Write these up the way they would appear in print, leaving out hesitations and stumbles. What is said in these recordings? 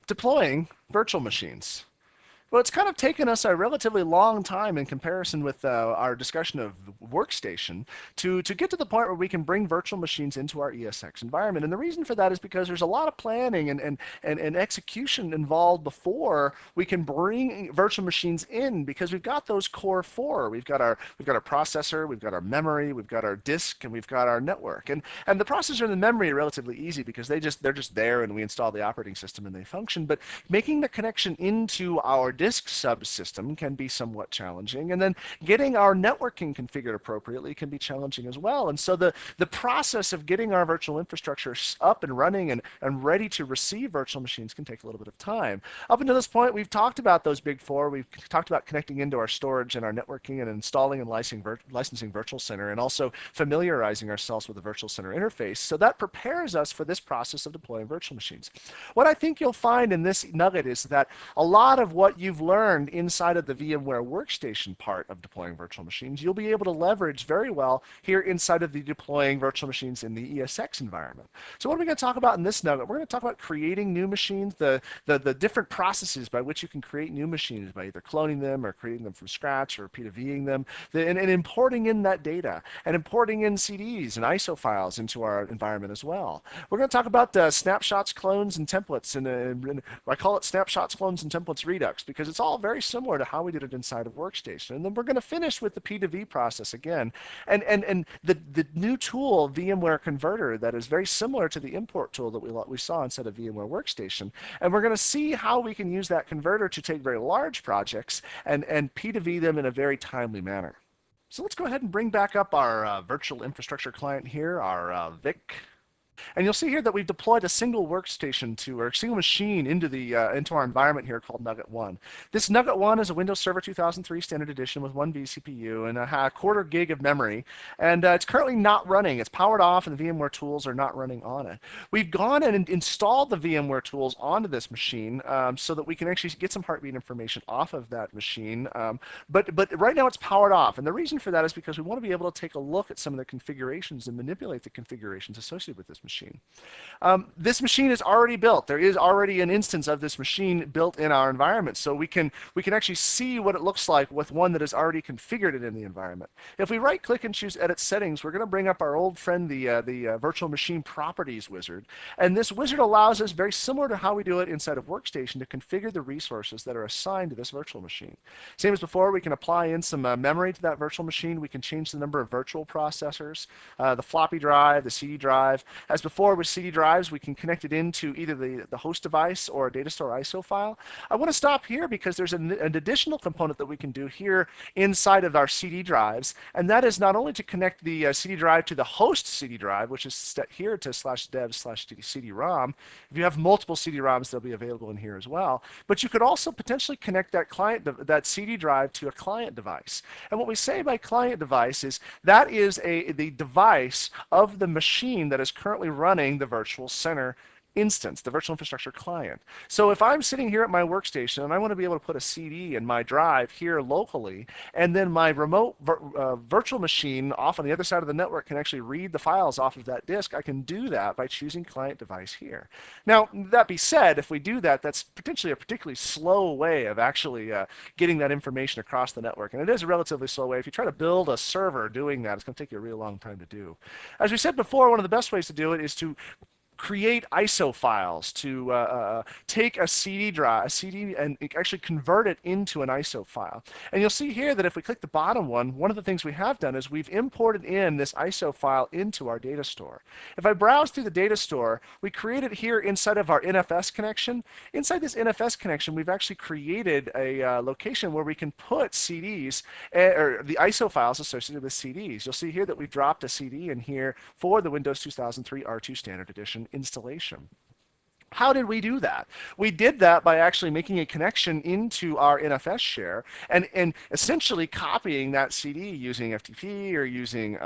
Deploying virtual machines. Well, it's kind of taken us a relatively long time in comparison with our discussion of Workstation to get to the point where we can bring virtual machines into our ESX environment. And the reason for that is because there's a lot of planning and execution involved before we can bring virtual machines in, because we've got those core four. We've got our processor, we've got our memory, we've got our disk, and we've got our network. And the processor and the memory are relatively easy because they're just there, and we install the operating system and they function. But making the connection into our disk subsystem can be somewhat challenging, and then getting our networking configured appropriately can be challenging as well. And so the process of getting our virtual infrastructure up and running and ready to receive virtual machines can take a little bit of time. Up until this point, we've talked about those big four. We've talked about connecting into our storage and our networking and installing and licensing Virtual Center, and also familiarizing ourselves with the Virtual Center interface. So that prepares us for this process of deploying virtual machines. What I think you'll find in this nugget is that a lot of what you've learned inside of the VMware Workstation part of deploying virtual machines, you'll be able to leverage very well here inside of the deploying virtual machines in the ESX environment. So what are we going to talk about in this nugget? We're going to talk about creating new machines, the different processes by which you can create new machines by either cloning them or creating them from scratch or P2Ving them, and importing in that data and importing in CDs and ISO files into our environment as well. We're going to talk about snapshots, clones, and templates, and I call it snapshots, clones, and templates Redux because it's all very similar to how we did it inside of Workstation. And then we're going to finish with the P2V process again, and the new tool, VMware Converter, that is very similar to the import tool that we saw inside of VMware Workstation. And we're going to see how we can use that converter to take very large projects and P2V them in a very timely manner. So let's go ahead and bring back up our virtual infrastructure client here, our VIC. And you'll see here that we've deployed a single workstation or a single machine into our environment here called Nugget 1. This Nugget 1 is a Windows Server 2003 standard edition with 1 vCPU and a quarter gig of memory. And it's currently not running. It's powered off and the VMware tools are not running on it. We've gone and installed the VMware tools onto this machine so that we can actually get some heartbeat information off of that machine. But right now it's powered off. And the reason for that is because we want to be able to take a look at some of the configurations and manipulate the configurations associated with this machine. This machine is already built. There is already an instance of this machine built in our environment, so we can actually see what it looks like with one that is already configured in the environment. If we right-click and choose Edit Settings, we're going to bring up our old friend, the Virtual Machine Properties wizard, and this wizard allows us, very similar to how we do it inside of Workstation, to configure the resources that are assigned to this virtual machine. Same as before, we can apply in some memory to that virtual machine. We can change the number of virtual processors, the floppy drive, the CD drive. As before with CD drives, we can connect it into either the host device or a data store ISO file. I want to stop here because there's an additional component that we can do here inside of our CD drives, and that is not only to connect the CD drive to the host CD drive, which is set here to /dev/CD-ROM. If you have multiple CD-ROMs, they'll be available in here as well. But you could also potentially connect that CD drive to a client device. And what we say by client device is that is the device of the machine that is currently running the Virtual Center instance, the virtual infrastructure client. So if I'm sitting here at my workstation and I want to be able to put a CD in my drive here locally, and then my remote virtual machine off on the other side of the network can actually read the files off of that disk, I can do that by choosing client device here. Now, that be said, if we do that, that's potentially a particularly slow way of actually getting that information across the network. And it is a relatively slow way. If you try to build a server doing that, it's going to take you a real long time to do. As we said before, one of the best ways to do it is to create ISO files, to take a CD drive, and actually convert it into an ISO file. And you'll see here that if we click the bottom one of the things we have done is we've imported in this ISO file into our data store. If I browse through the data store, we created here inside of our NFS connection. Inside this NFS connection, we've actually created a location where we can put CDs, or the ISO files associated with CDs. You'll see here that we've dropped a CD in here for the Windows 2003 R2 Standard Edition installation. How did we do that? We did that by actually making a connection into our NFS share and essentially copying that CD using FTP or using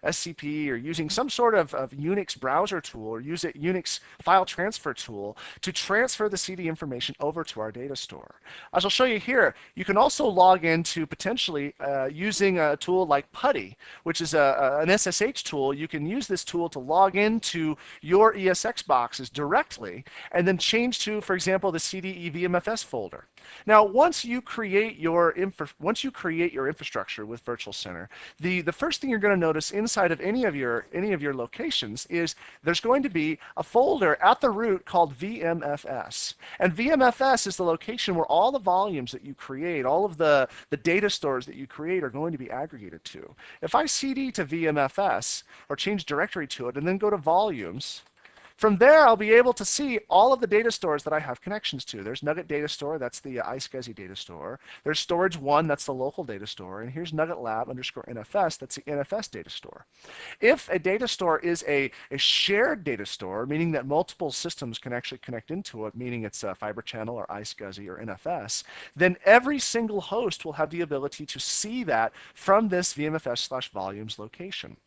SCP or using some sort of Unix browser tool or use a Unix file transfer tool to transfer the CD information over to our data store. As I'll show you here, you can also log into potentially using a tool like PuTTY, which is an SSH tool. You can use this tool to log into your ESX boxes directly locally, and then change to, for example, the CDE VMFS folder. Now, once you create your infrastructure with Virtual Center, the first thing you're going to notice inside of any of your locations is there's going to be a folder at the root called VMFS. And VMFS is the location where all the volumes that you create, all of the data stores that you create are going to be aggregated to. If I CD to VMFS or change directory to it and then go to volumes, from there, I'll be able to see all of the data stores that I have connections to. There's Nugget Data Store, that's the iSCSI data store. There's Storage 1, that's the local data store. And here's Nugget Lab underscore NFS, that's the NFS data store. If a data store is a shared data store, meaning that multiple systems can actually connect into it, meaning it's a Fiber Channel or iSCSI or NFS, then every single host will have the ability to see that from this VMFS/volumes location.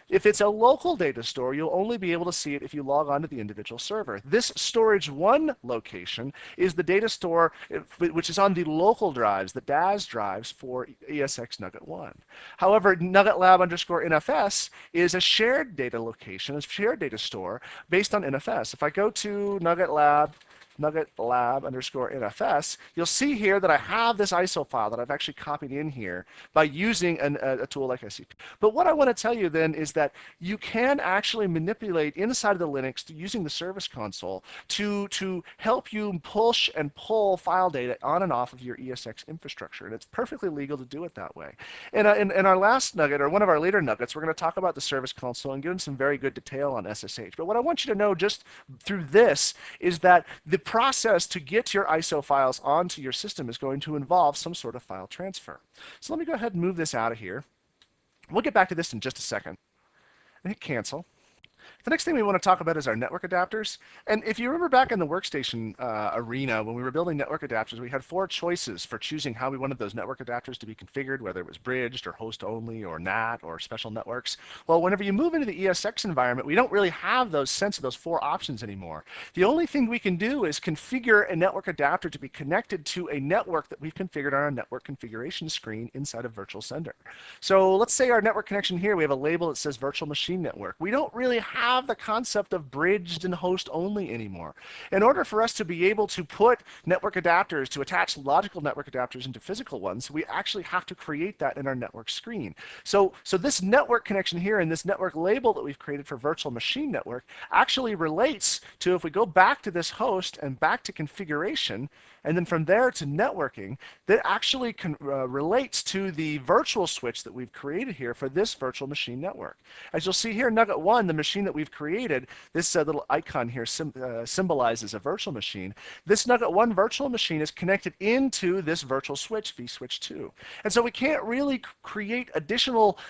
If it's a local data store, you'll only be able to see it if you log on to the individual server. This Storage 1 location is the data store which is on the local drives, the DAS drives for ESX Nugget 1. However, Nugget Lab underscore NFS is a shared data location, a shared data store based on NFS. If I go to Nugget Lab underscore NFS, you'll see here that I have this ISO file that I've actually copied in here by using a tool like SCP. But what I want to tell you then is that you can actually manipulate inside of the Linux using the service console to help you push and pull file data on and off of your ESX infrastructure. And it's perfectly legal to do it that way. In our last nugget, or one of our later nuggets, we're going to talk about the service console and give them some very good detail on SSH. But what I want you to know just through this is that the process to get your ISO files onto your system is going to involve some sort of file transfer. So let me go ahead and move this out of here. We'll get back to this in just a second. And hit cancel. The next thing we want to talk about is our network adapters. And if you remember back in the workstation arena, when we were building network adapters, we had 4 choices for choosing how we wanted those network adapters to be configured, whether it was bridged or host only or NAT or special networks. Well, whenever you move into the ESX environment, we don't really have those 4 options anymore. The only thing we can do is configure a network adapter to be connected to a network that we've configured on our network configuration screen inside of Virtual Center. So let's say our network connection here, we have a label that says Virtual Machine Network. We don't really have the concept of bridged and host only anymore. In order for us to be able to put network adapters, to attach logical network adapters into physical ones, we actually have to create that in our network screen. So this network connection here and this network label that we've created for Virtual Machine Network actually relates to, if we go back to this host and back to configuration, and then from there to networking, that actually relates to the virtual switch that we've created here for this virtual machine network. As you'll see here, Nugget 1, the machine that we've created, this little icon here symbolizes a virtual machine. This Nugget 1 virtual machine is connected into this virtual switch, vSwitch 2. And so we can't really create additional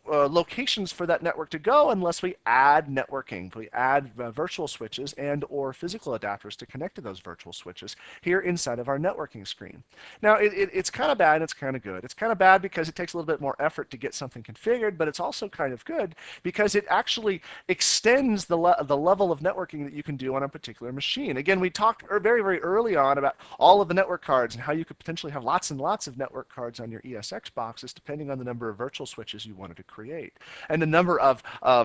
locations for that network to go unless we add networking. We add virtual switches and or physical adapters to connect to those virtual switches here inside of our networking screen. Now, it's kind of bad and it's kind of good. It's kind of bad because it takes a little bit more effort to get something configured, but it's also kind of good because it actually extends the level of networking that you can do on a particular machine. Again, we talked very, very early on about all of the network cards and how you could potentially have lots and lots of network cards on your ESX boxes depending on the number of virtual switches you wanted to create and the number of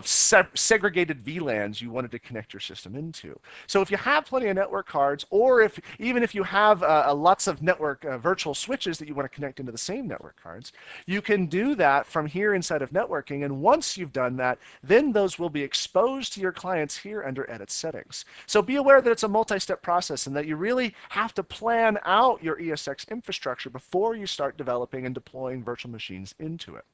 segregated VLANs you wanted to connect your system into. So if you have plenty of network cards, or even if you have lots of network virtual switches that you want to connect into the same network cards, you can do that from here inside of networking. And once you've done that, then those will be exposed to your clients here under Edit Settings. So be aware that it's a multi-step process and that you really have to plan out your ESX infrastructure before you start developing and deploying virtual machines into it.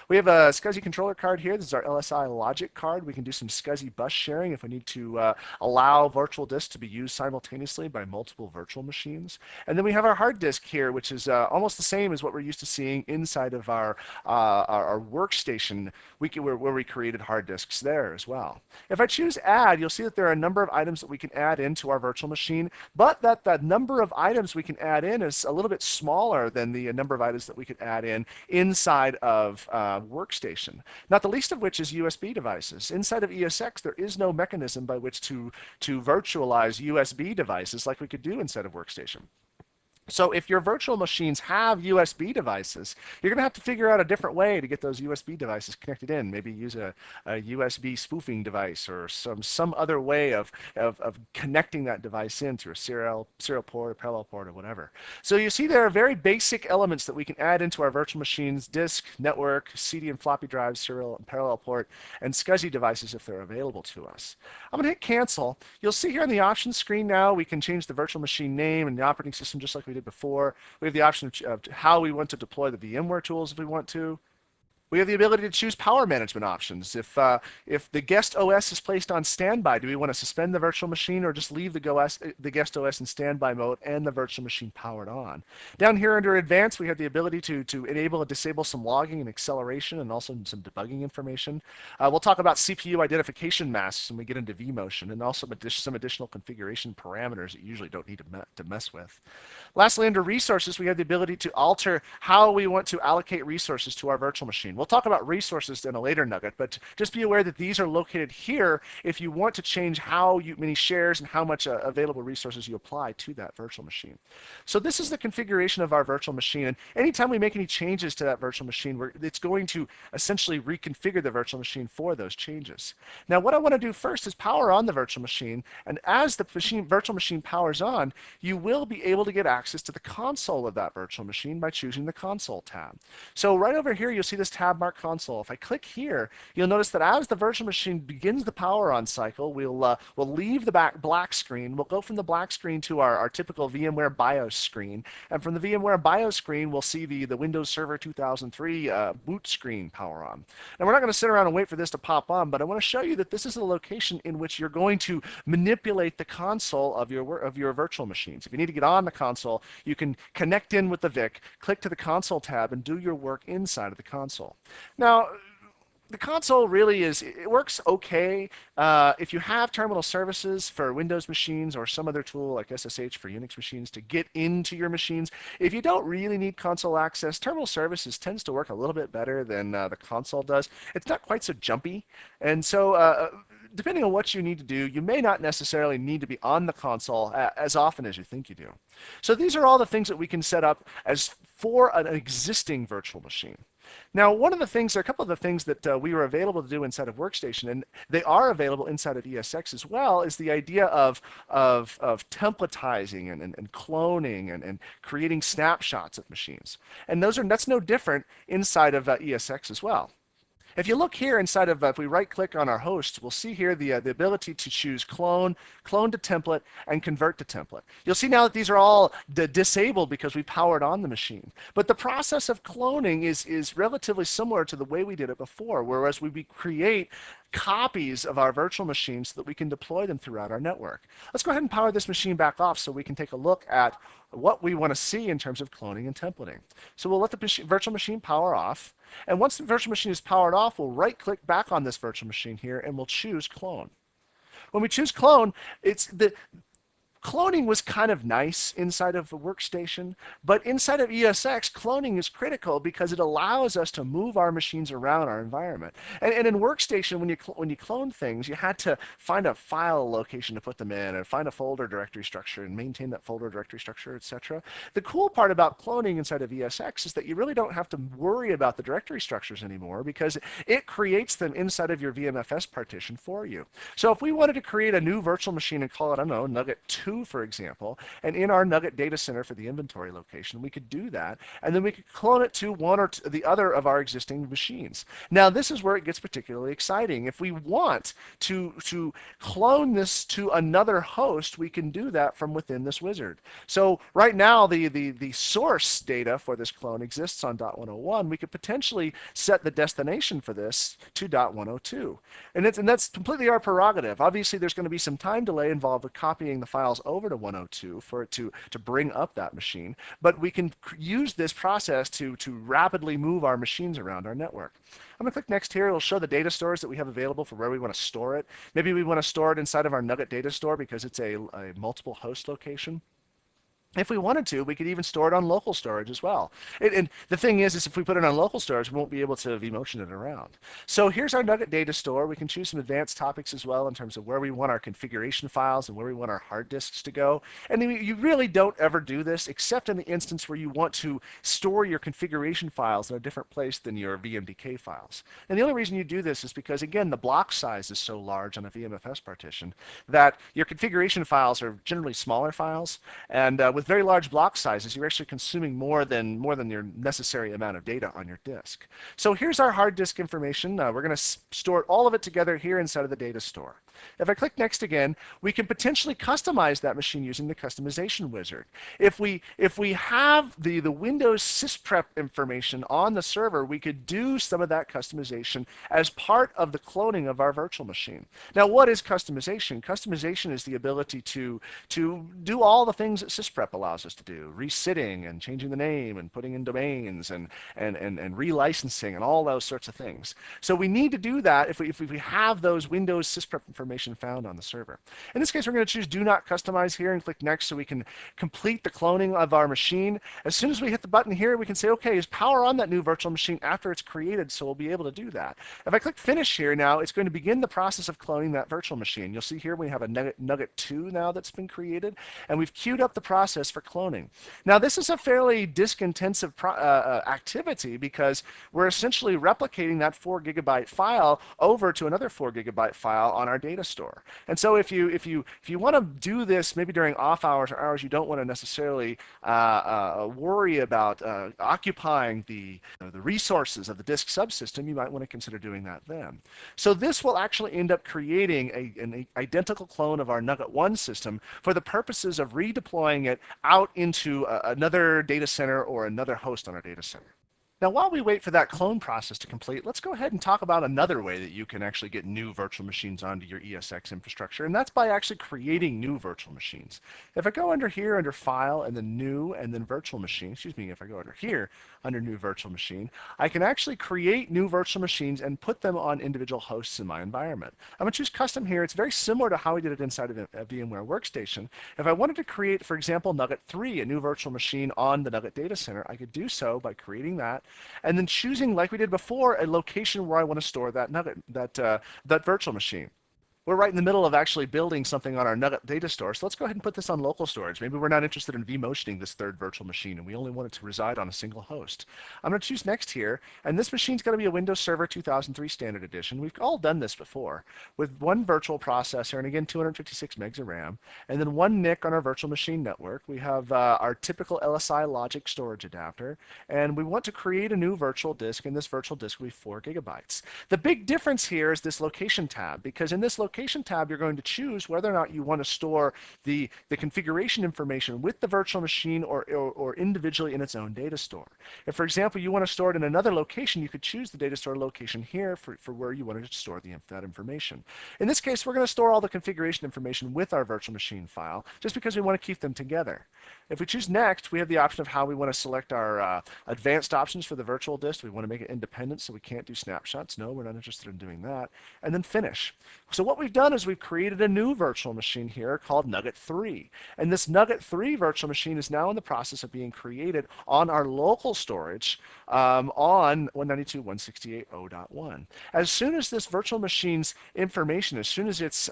We have a SCSI controller card here. This is our LSI logic card. We can do some SCSI bus sharing if we need to allow virtual disks to be used simultaneously by multiple virtual machines. And then we have our hard disk here, which is almost the same as what we're used to seeing inside of our workstation where we created hard disks there as well. If I choose add, you'll see that there are a number of items that we can add into our virtual machine, but that number of items we can add in is a little bit smaller than the number of items that we could add in inside of workstation, not the least of which is USB devices. Inside of ESX, there is no mechanism by which to virtualize USB devices like we could do inside of workstation. So if your virtual machines have USB devices, you're going to have to figure out a different way to get those USB devices connected in. Maybe use a USB spoofing device or some other way of connecting that device in through a serial port, or parallel port, or whatever. So you see there are very basic elements that we can add into our virtual machines: disk, network, CD and floppy drives, serial and parallel port, and SCSI devices if they're available to us. I'm going to hit cancel. You'll see here on the options screen now we can change the virtual machine name and the operating system just like we did before. We have the option of how we want to deploy the VMware tools if we want to. We have the ability to choose power management options. If the guest OS is placed on standby, do we want to suspend the virtual machine or just leave the guest OS in standby mode and the virtual machine powered on? Down here under advanced, we have the ability to enable and disable some logging and acceleration and also some debugging information. We'll talk about CPU identification masks when we get into vMotion, and also some additional configuration parameters that you usually don't need to mess with. Lastly, under resources, we have the ability to alter how we want to allocate resources to our virtual machine. We'll talk about resources in a later nugget, but just be aware that these are located here if you want to change how many shares and how much available resources you apply to that virtual machine. So this is the configuration of our virtual machine, and anytime we make any changes to that virtual machine, it's going to essentially reconfigure the virtual machine for those changes. Now what I want to do first is power on the virtual machine, and as the virtual machine powers on, you will be able to get access to the console of that virtual machine by choosing the console tab. So right over here you'll see this tab marked console. If I click here, you'll notice that as the virtual machine begins the power on cycle, we'll leave the black screen. We'll go from the black screen to our typical VMware BIOS screen, and from the VMware BIOS screen we'll see the Windows Server 2003 boot screen power on. Now we're not going to sit around and wait for this to pop on, but I want to show you that this is the location in which you're going to manipulate the console of your virtual machines. If you need to get on the console, you can connect in with the VIC, click to the console tab, and do your work inside of the console. Now, the console really it works okay if you have terminal services for Windows machines or some other tool like SSH for Unix machines to get into your machines. If you don't really need console access, terminal services tends to work a little bit better than the console does. It's not quite so jumpy, and so depending on what you need to do, you may not necessarily need to be on the console as often as you think you do. So these are all the things that we can set up as for an existing virtual machine. Now, there are a couple of the things that we were available to do inside of Workstation, and they are available inside of ESX as well, is the idea of templatizing and cloning and creating snapshots of machines. And that's no different inside of ESX as well. If you look here inside of, if we right click on our host, we'll see here the ability to choose clone to template, and convert to template. You'll see now that these are all disabled because we powered on the machine. But the process of cloning is relatively similar to the way we did it before, whereas we create copies of our virtual machines so that we can deploy them throughout our network. Let's go ahead and power this machine back off so we can take a look at what we want to see in terms of cloning and templating. So we'll let the virtual machine power off. And once the virtual machine is powered off, we'll right click back on this virtual machine here and we'll choose clone. When we choose clone, cloning was kind of nice inside of a Workstation, but inside of ESX, cloning is critical because it allows us to move our machines around our environment. And in Workstation, when you clone things, you had to find a file location to put them in, and find a folder directory structure, and maintain that folder directory structure, etc. The cool part about cloning inside of ESX is that you really don't have to worry about the directory structures anymore because it creates them inside of your VMFS partition for you. So if we wanted to create a new virtual machine and call it, I don't know, Nugget 2, for example, and in our Nugget data center for the inventory location, we could do that, and then we could clone it to one or the other of our existing machines. Now, this is where it gets particularly exciting. If we want to clone this to another host, we can do that from within this wizard. So right now, the source data for this clone exists on .101. We could potentially set the destination for this to .102, and that's completely our prerogative. Obviously, there's going to be some time delay involved with copying the files over to 102 for it to bring up that machine, but we can use this process to rapidly move our machines around our network. I'm going to click next here. It'll show the data stores that we have available for where we want to store it. Maybe we want to store it inside of our Nugget data store because it's a multiple host location. If we wanted to, we could even store it on local storage as well. And the thing is if we put it on local storage, we won't be able to vMotion it around. So here's our Nugget data store. We can choose some advanced topics as well in terms of where we want our configuration files and where we want our hard disks to go. And you really don't ever do this except in the instance where you want to store your configuration files in a different place than your VMDK files. And the only reason you do this is because, again, the block size is so large on a VMFS partition that your configuration files are generally smaller files. And with very large block sizes, you're actually consuming more than your necessary amount of data on your disk. So here's our hard disk information. We're going to store all of it together here inside of the data store. If I click next again, we can potentially customize that machine using the customization wizard. If we have the Windows sysprep information on the server, we could do some of that customization as part of the cloning of our virtual machine. Now, what is customization? Customization is the ability to do all the things that sysprep allows us to do, resitting and changing the name and putting in domains and relicensing and all those sorts of things. So we need to do that if we have those Windows sysprep information found on the server. In this case, we're going to choose Do Not Customize here and click Next so we can complete the cloning of our machine. As soon as we hit the button here, we can say, okay, is power on that new virtual machine after it's created, so we'll be able to do that. If I click Finish here now, it's going to begin the process of cloning that virtual machine. You'll see here we have a Nugget 2 now that's been created, and we've queued up the process for cloning. Now, this is a fairly disk-intensive activity because we're essentially replicating that 4 GB file over to another 4 GB file on our data store. And so if you want to do this maybe during off hours or hours you don't want to necessarily worry about occupying the resources of the disk subsystem, you might want to consider doing that then. So this will actually end up creating an identical clone of our Nugget 1 system for the purposes of redeploying it out into another data center or another host on our data center. Now, while we wait for that clone process to complete, let's go ahead and talk about another way that you can actually get new virtual machines onto your ESX infrastructure, and that's by actually creating new virtual machines. If I go under here, under File, and then New, and then Virtual Machine, excuse me, if I go under here, under New Virtual Machine, I can actually create new virtual machines and put them on individual hosts in my environment. I'm going to choose Custom here. It's very similar to how we did it inside of a VMware Workstation. If I wanted to create, for example, Nugget 3, a new virtual machine on the Nugget Data Center, I could do so by creating that, and then choosing, like we did before, a location where I want to store that Nugget, that virtual machine. We're right in the middle of actually building something on our Nugget data store, so let's go ahead and put this on local storage. Maybe we're not interested in vMotioning this third virtual machine, and we only want it to reside on a single host. I'm going to choose Next here, and this machine's going to be a Windows Server 2003 Standard Edition. We've all done this before, with one virtual processor, and again, 256 megs of RAM, and then one NIC on our virtual machine network. We have our typical LSI logic storage adapter, and we want to create a new virtual disk, and this virtual disk will be 4 GB. The big difference here is this location tab, because in this location tab, you're going to choose whether or not you want to store the configuration information with the virtual machine or individually in its own data store. If, for example, you want to store it in another location, you could choose the data store location here for where you wanted to store that information. In this case, we're going to store all the configuration information with our virtual machine file, just because we want to keep them together. If we choose Next, we have the option of how we want to select our advanced options for the virtual disk. We want to make it independent, so we can't do snapshots. No, we're not interested in doing that. And then Finish. So what we've done is we've created a new virtual machine here called Nugget 3. And this Nugget 3 virtual machine is now in the process of being created on our local storage on 192.168.0.1. As soon as this virtual machine's information, as soon as its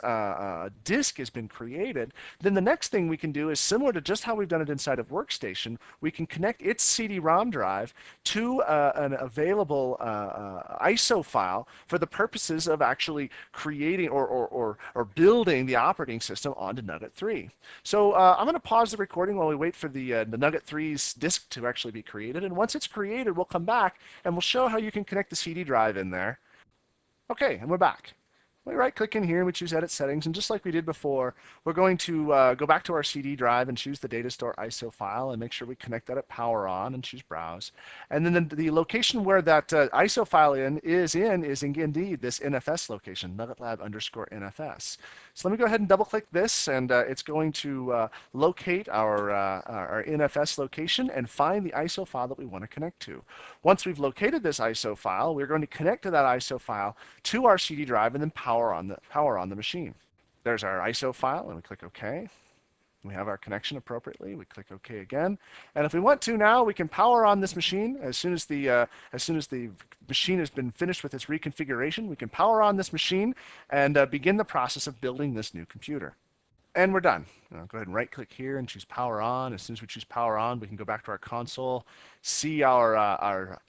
disk has been created, then the next thing we can do is similar to just how we've done it inside of Workstation. We can connect its CD-ROM drive to an available ISO file for the purposes of actually creating or building the operating system onto Nugget 3. So I'm going to pause the recording while we wait for the Nugget 3's disk to actually be created. And once it's created, we'll come back and we'll show how you can connect the CD drive in there. Okay, and we're back. We right-click in here and we choose Edit Settings, and just like we did before, we're going to go back to our CD drive and choose the data store ISO file and make sure we connect that at Power On and choose Browse. And then the location where that ISO file is indeed this NFS location, NuggetLab_NFS. So let me go ahead and double-click this, and it's going to locate our NFS location and find the ISO file that we want to connect to. Once we've located this ISO file, we're going to connect to that ISO file to our CD drive and then power on the machine. There's our ISO file, and we click OK. We have our connection appropriately. We click OK again. And if we want to now, we can power on this machine as soon as the machine has been finished with its reconfiguration. We can power on this machine and begin the process of building this new computer. And we're done. Go ahead and right click here and choose power on. As soon as we choose power on, we can go back to our console, see our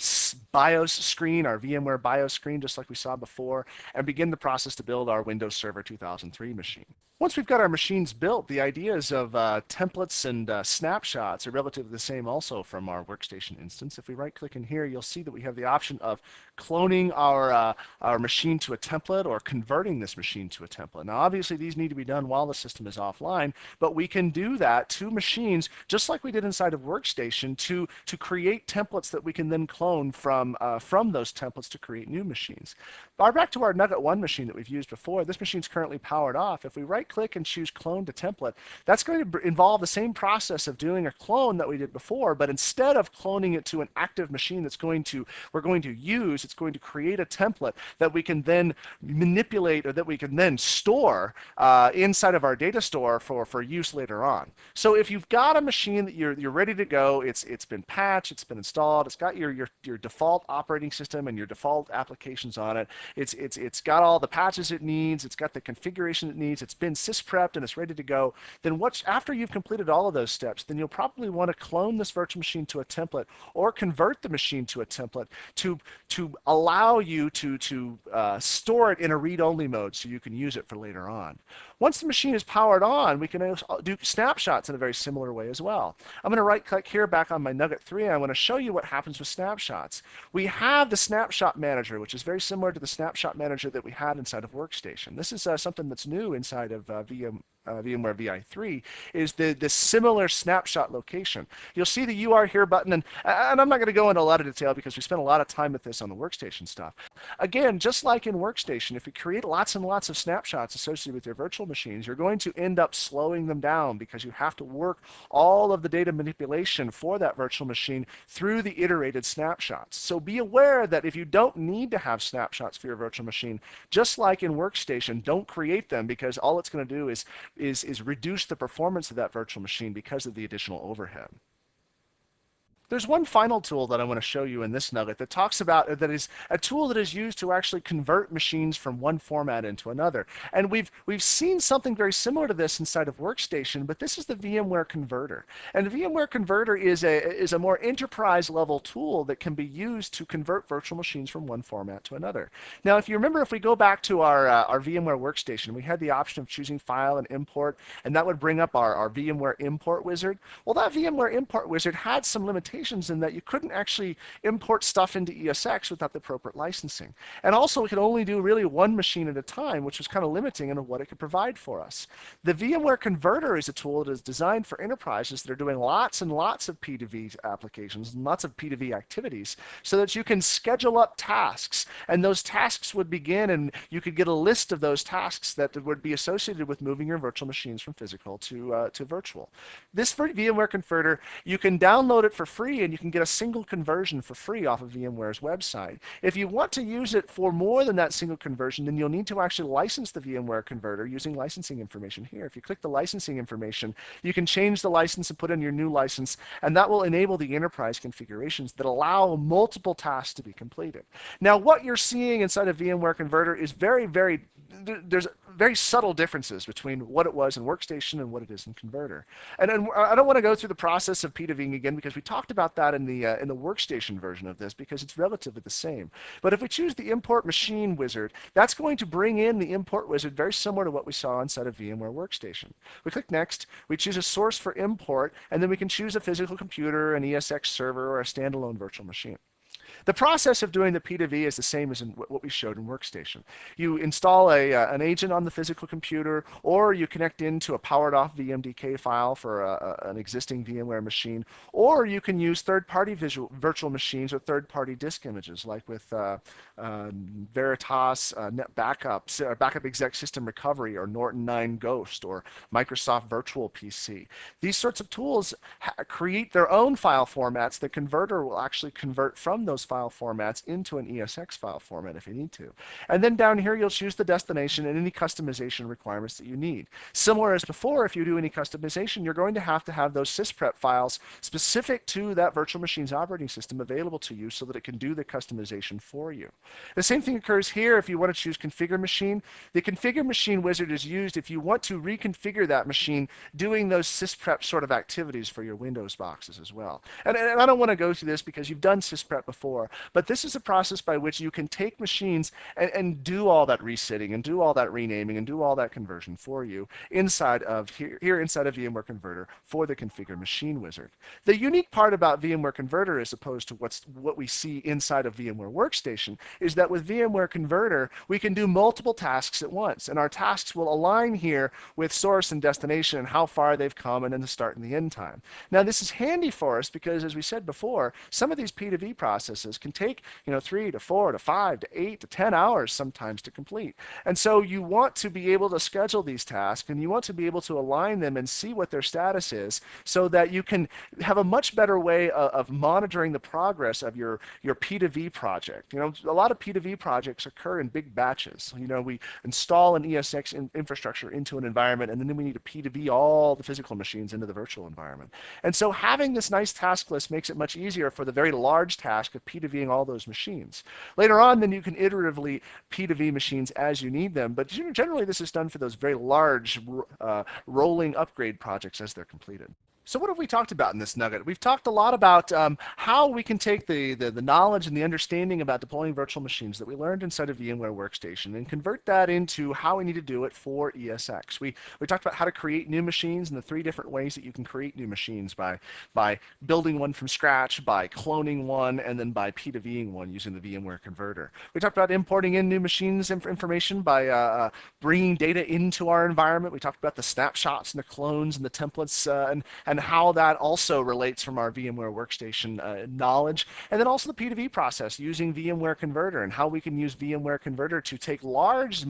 BIOS screen, our VMware BIOS screen, just like we saw before, and begin the process to build our Windows Server 2003 machine. Once we've got our machines built, the ideas of templates and snapshots are relatively the same also from our workstation instance. If we right click in here, you'll see that we have the option of cloning our machine to a template or converting this machine to a template. Now obviously these need to be done while the system is offline, but we can do that to machines just like we did inside of Workstation to create templates that we can then clone from those templates to create new machines. Back to our Nugget 1 machine that we've used before, this machine's currently powered off. If we right click and choose clone to template, that's going to involve the same process of doing a clone that we did before, but instead of cloning it to an active machine we're going to use, it's going to create a template that we can then manipulate or that we can then store inside of our data store for use later on. So if you've got a machine that you're ready to go, it's been patched, it's been installed, it's got your default operating system and your default applications on it. It's got all the patches it needs, it's got the configuration it needs, it's been sysprepped and it's ready to go. Then after you've completed all of those steps, then you'll probably want to clone this virtual machine to a template or convert the machine to a template to allow you to store it in a read-only mode so you can use it for later on. Once the machine is powered on, we can do snapshots in a very similar way as well. I'm going to right click here back on my Nugget 3 and I want to show you what happens with snapshots. We have the snapshot manager, which is very similar to the snapshot manager that we had inside of Workstation. This is something that's new inside of VMware VI3, is the similar snapshot location. You'll see the UR here button, and I'm not going to go into a lot of detail because we spent a lot of time with this on the Workstation stuff. Again, just like in Workstation, if you create lots and lots of snapshots associated with your virtual machines, you're going to end up slowing them down because you have to work all of the data manipulation for that virtual machine through the iterated snapshots. So be aware that if you don't need to have snapshots for your virtual machine, just like in Workstation, don't create them because all it's going to do is reduce the performance of that virtual machine because of the additional overhead. There's one final tool that I want to show you in this nugget that talks about, that is a tool that is used to actually convert machines from one format into another. And we've seen something very similar to this inside of Workstation, but this is the VMware Converter. And the VMware Converter is a more enterprise level tool that can be used to convert virtual machines from one format to another. Now, if you remember, if we go back to our VMware Workstation, we had the option of choosing file and import, and that would bring up our VMware import wizard. Well, that VMware import wizard had some limitations in that you couldn't actually import stuff into ESX without the appropriate licensing. And also, it could only do really one machine at a time, which was kind of limiting in what it could provide for us. The VMware Converter is a tool that is designed for enterprises that are doing lots and lots of P2V applications and lots of P2V activities so that you can schedule up tasks, and those tasks would begin, and you could get a list of those tasks that would be associated with moving your virtual machines from physical to virtual. This VMware Converter, you can download it for free, and you can get a single conversion for free off of VMware's website. If you want to use it for more than that single conversion, then you'll need to actually license the VMware Converter using licensing information here. If you click the licensing information, you can change the license and put in your new license, and that will enable the enterprise configurations that allow multiple tasks to be completed. Now, what you're seeing inside of VMware Converter is there's very subtle differences between what it was in Workstation and what it is in Converter. And I don't want to go through the process of P2Ving again because we talked about that in the Workstation version of this because it's relatively the same. But if we choose the import machine wizard, that's going to bring in the import wizard very similar to what we saw inside of VMware Workstation. We click next, we choose a source for import, and then we can choose a physical computer, an ESX server, or a standalone virtual machine. The process of doing the P2V is the same as in what we showed in Workstation. You install an agent on the physical computer, or you connect into a powered off VMDK file for an existing VMware machine, or you can use third-party virtual machines or third-party disk images, like with Veritas NetBackup, Backup Exec System Recovery, or Norton 9 Ghost, or Microsoft Virtual PC. These sorts of tools create their own file formats. The converter will actually convert from those file formats into an ESX file format if you need to. And then down here, you'll choose the destination and any customization requirements that you need. Similar as before, if you do any customization, you're going to have those sysprep files specific to that virtual machine's operating system available to you so that it can do the customization for you. The same thing occurs here if you want to choose configure machine. The configure machine wizard is used if you want to reconfigure that machine doing those sysprep sort of activities for your Windows boxes as well. And I don't want to go through this because you've done sysprep before, but this is a process by which you can take machines and do all that resetting and do all that renaming and do all that conversion for you inside of here inside of VMware Converter for the configure machine wizard. The unique part about VMware Converter as opposed to what we see inside of VMware Workstation is that with VMware Converter, we can do multiple tasks at once, and our tasks will align here with source and destination and how far they've come and then the start and the end time. Now this is handy for us because, as we said before, some of these P2V processes can take 3 to 4 to 5 to 8 to 10 hours sometimes to complete. And so you want to be able to schedule these tasks and you want to be able to align them and see what their status is so that you can have a much better way of monitoring the progress of your P2V project. A lot of P2V projects occur in big batches. We install an ESX infrastructure into an environment and then we need to P2V all the physical machines into the virtual environment. And so having this nice task list makes it much easier for the very large task of P2Ving all those machines. Later on, then you can iteratively P2V machines as you need them, but generally this is done for those very large rolling upgrade projects as they're completed. So what have we talked about in this nugget? We've talked a lot about how we can take the knowledge and the understanding about deploying virtual machines that we learned inside of VMware Workstation and convert that into how we need to do it for ESX. We talked about how to create new machines and the 3 different ways that you can create new machines by building one from scratch, by cloning one, and then by P2Ving one using the VMware Converter. We talked about importing in new machines information by bringing data into our environment. We talked about the snapshots and the clones and the templates and how that also relates from our VMware Workstation knowledge. And then also the P2V process using VMware Converter and how we can use VMware Converter to take large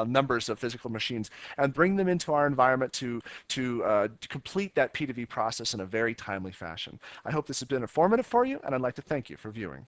numbers of physical machines and bring them into our environment to complete that P2V process in a very timely fashion. I hope this has been informative for you, and I'd like to thank you for viewing.